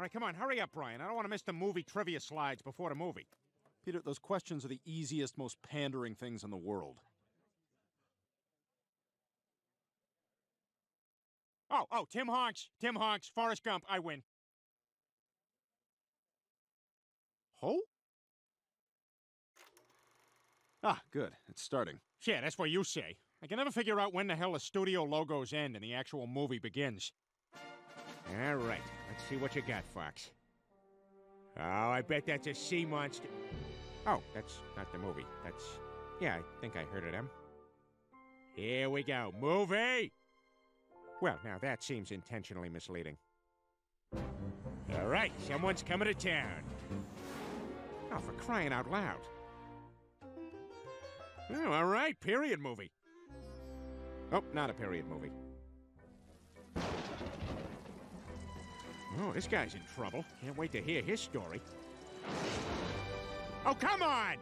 right, come on, hurry up, Brian. I don't want to miss the movie trivia slides before the movie. Peter, those questions are the easiest, most pandering things in the world. Oh, Tim Honks, Forrest Gump, I win. Ho? Ah, good. It's starting. Yeah, that's what you say. I can never figure out when the hell the studio logos end and the actual movie begins. All right, let's see what you got, Fox. Oh, I bet that's a sea monster. Oh, that's not the movie. Yeah, I think I heard of them. Here we go. Movie! Well, now that seems intentionally misleading. All right, someone's coming to town. Oh, for crying out loud. Oh, all right, period movie. Oh, not a period movie. Oh, this guy's in trouble. Can't wait to hear his story. Oh, come on!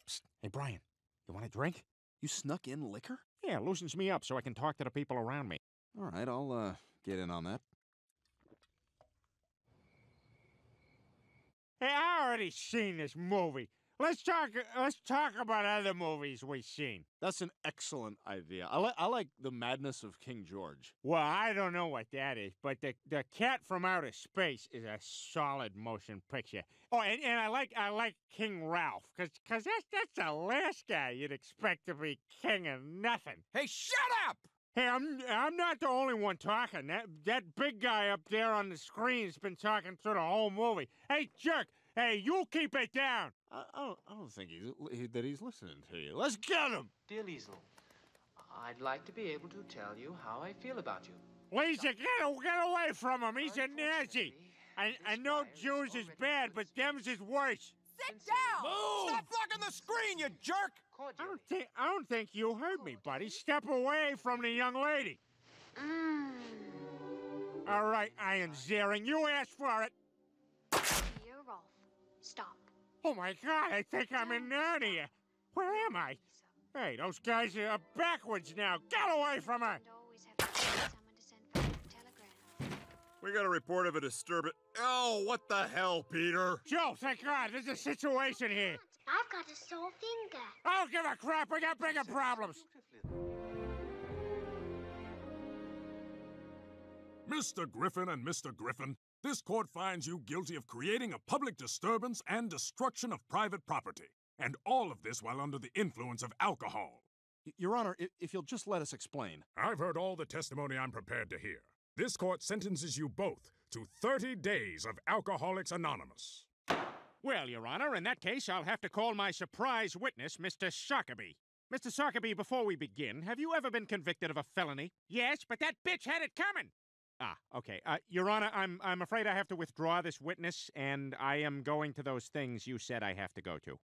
Psst. Hey, Brian, you want a drink? You snuck in liquor? Yeah, loosens me up so I can talk to the people around me. All right, I'll get in on that. Hey, I already seen this movie. Let's talk about other movies we've seen. That's an excellent idea. I like The Madness of King George. Well, I don't know what that is, but the Cat from Outer Space is a solid motion picture. Oh, and I like King Ralph, cause that's the last guy you'd expect to be king of nothing. Hey, shut up! Hey, I'm not the only one talking. That big guy up there on the screen's been talking through the whole movie. Hey, jerk! Hey, you keep it down! I don't think that he's listening to you. Let's get him! Dear Liesl, I'd like to be able to tell you how I feel about you. Lisa, get away from him! He's a Nazi! I know Jews is bad, but them's is worse. Sit down! Move! Stop blocking the screen, you jerk! I don't think you heard me, buddy. Step away from the young lady. All right, Iron Zering, you asked for it. Dear Rolf, stop. Oh my God, I think I'm in Narnia. Where am I? Hey, those guys are backwards now. Get away from her! Always have to find someone to send for a telegram. We got a report of a disturbance. Oh, what the hell, Peter? Joe, thank God, there's a situation here. I've got a sore finger. I don't give a crap, we got bigger problems. Mr. Griffin and Mr. Griffin, this court finds you guilty of creating a public disturbance and destruction of private property. And all of this while under the influence of alcohol. Your Honor, if you'll just let us explain. I've heard all the testimony I'm prepared to hear. This court sentences you both to 30 days of Alcoholics Anonymous. Well, Your Honor, in that case, I'll have to call my surprise witness, Mr. Sockeby. Mr. Sockeby, before we begin, have you ever been convicted of a felony? Yes, but that bitch had it coming! Ah, okay. Your Honor, I'm afraid I have to withdraw this witness, and I am going to those things you said I have to go to.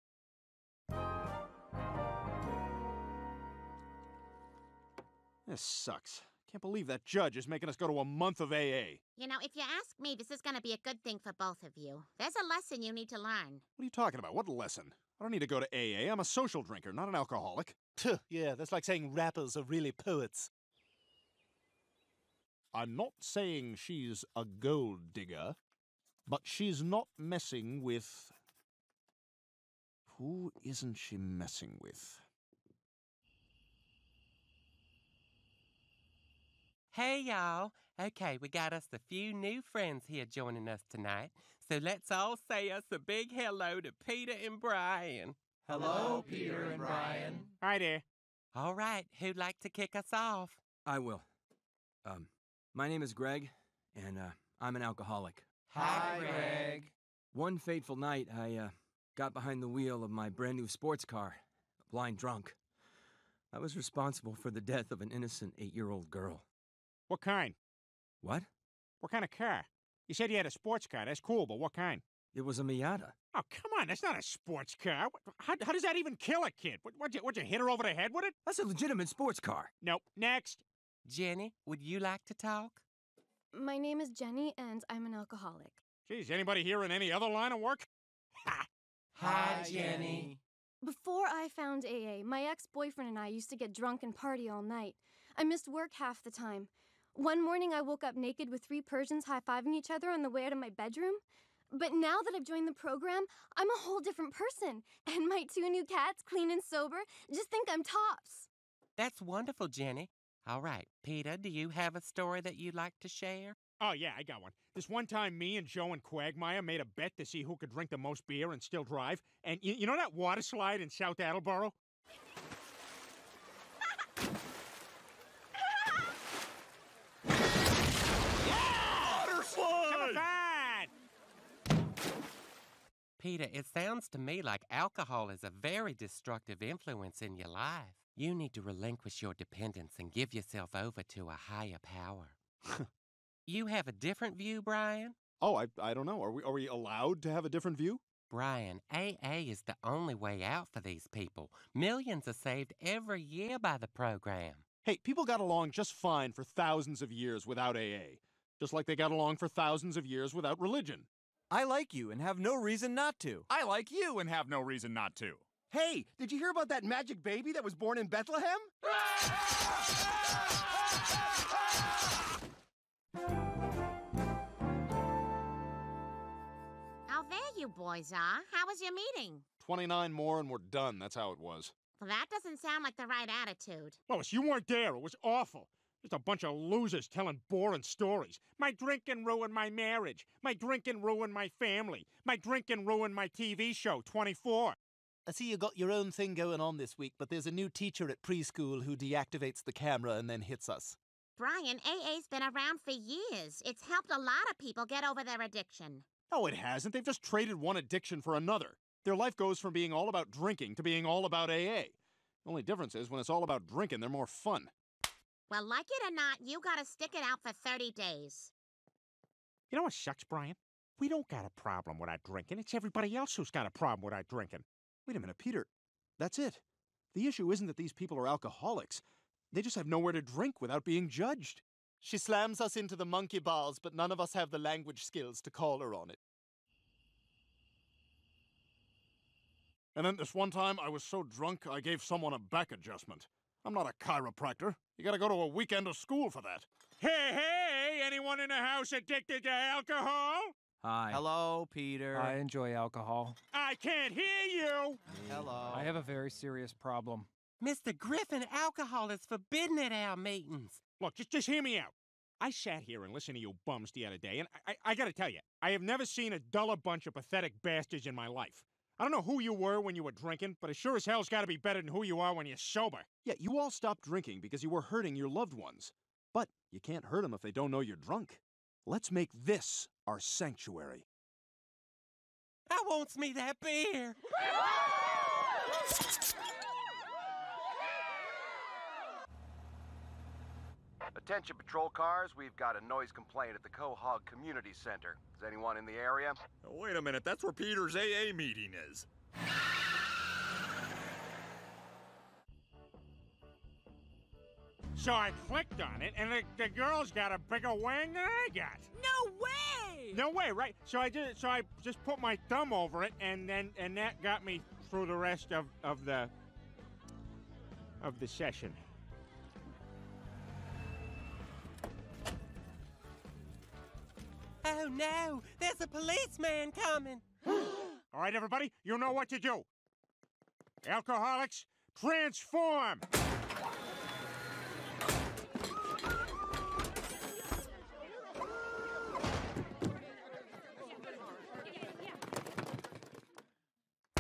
This sucks. Can't believe that judge is making us go to a month of AA. You know, if you ask me, this is going to be a good thing for both of you. There's a lesson you need to learn. What are you talking about? What lesson? I don't need to go to AA. I'm a social drinker, not an alcoholic. Yeah, that's like saying rappers are really poets. I'm not saying she's a gold digger, but she's not messing with... Who isn't she messing with? Hey, y'all. Okay, we got us a few new friends here joining us tonight. So let's all say us a big hello to Peter and Brian. Hello, Peter and Brian. Hi there. All right, who'd like to kick us off? I will. My name is Greg, and I'm an alcoholic. Hi, Greg. One fateful night, I got behind the wheel of my brand new sports car, blind drunk. I was responsible for the death of an innocent 8-year-old girl. What kind? What? What kind of car? You said you had a sports car. That's cool, but what kind? It was a Miata. Oh, come on. That's not a sports car. How does that even kill a kid? What'd you hit her over the head with it? That's a legitimate sports car. Nope. Next. Jenny, would you like to talk? My name is Jenny, and I'm an alcoholic. Geez, anybody here in any other line of work? Ha! Hi, Jenny. Before I found AA, my ex-boyfriend and I used to get drunk and party all night. I missed work half the time. One morning I woke up naked with 3 Persians high-fiving each other on the way out of my bedroom. But now that I've joined the program, I'm a whole different person. And my 2 new cats, clean and sober, just think I'm tops. That's wonderful, Jenny. All right, Peter, do you have a story that you'd like to share? Oh, yeah, I got one. This one time, me and Joe and Quagmire made a bet to see who could drink the most beer and still drive. And you know that water slide in South Attleboro? Water slide! Peter, it sounds to me like alcohol is a very destructive influence in your life. You need to relinquish your dependence and give yourself over to a higher power. You have a different view, Brian? Oh, I don't know. Are we allowed to have a different view? Brian, AA is the only way out for these people. Millions are saved every year by the program. Hey, people got along just fine for thousands of years without AA. Just like they got along for thousands of years without religion. I like you and have no reason not to. I like you and have no reason not to. Hey, did you hear about that magic baby that was born in Bethlehem? Oh, there you boys are. How was your meeting? 29 more and we're done. That's how it was. Well, that doesn't sound like the right attitude. Lois, you weren't there. It was awful. Just a bunch of losers telling boring stories. My drinking ruined my marriage. My drinking ruined my family. My drinking ruined my TV show, 24. I see you got your own thing going on this week, but there's a new teacher at preschool who deactivates the camera and then hits us. Brian, AA's been around for years. It's helped a lot of people get over their addiction. No, it hasn't. They've just traded one addiction for another. Their life goes from being all about drinking to being all about AA. The only difference is when it's all about drinking, they're more fun. Well, like it or not, you gotta stick it out for 30 days. You know what sucks, Brian? We don't got a problem with our drinking. It's everybody else who's got a problem with our drinking. Wait a minute, Peter. That's it. The issue isn't that these people are alcoholics. They just have nowhere to drink without being judged. She slams us into the monkey bars, but none of us have the language skills to call her on it. And then this one time, I was so drunk, I gave someone a back adjustment. I'm not a chiropractor. You gotta go to a weekend of school for that. Hey, anyone in the house addicted to alcohol? Hi. Hello, Peter. I enjoy alcohol. I can't hear you! Hello. I have a very serious problem. Mr. Griffin, alcohol is forbidden at our meetings. Look, just hear me out. I sat here and listened to you bums the other day, and I gotta tell you, I have never seen a duller bunch of pathetic bastards in my life. I don't know who you were when you were drinking, but it sure as hell's gotta be better than who you are when you're sober. Yeah, you all stopped drinking because you were hurting your loved ones. But you can't hurt them if they don't know you're drunk. Let's make this our sanctuary. I wants me that beer. Attention patrol cars, we've got a noise complaint at the Quahog Community Center. Is anyone in the area? Oh, wait a minute, that's where Peter's AA meeting is. So I clicked on it, and the girl's got a bigger wang than I got. No way! No way, right? So I just put my thumb over it, and that got me through the rest of the session. Oh no, there's a policeman coming. All right, everybody, you know what to do. Alcoholics, transform!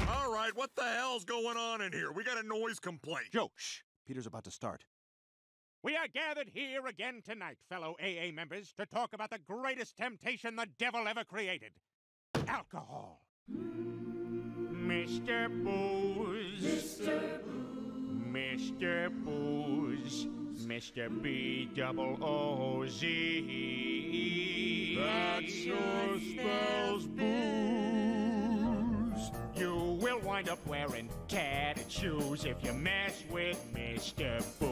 All right, what the hell's going on in here? We got a noise complaint. Joe, shh. Peter's about to start. We are gathered here again tonight, fellow AA members, to talk about the greatest temptation the devil ever created. Alcohol. Mr. Booze. Mr. Booze. Mr. Booze. Mr. B-double-O-Z. That sure spells booze. You will wind up wearing tattered shoes if you mess with Mr. Booze.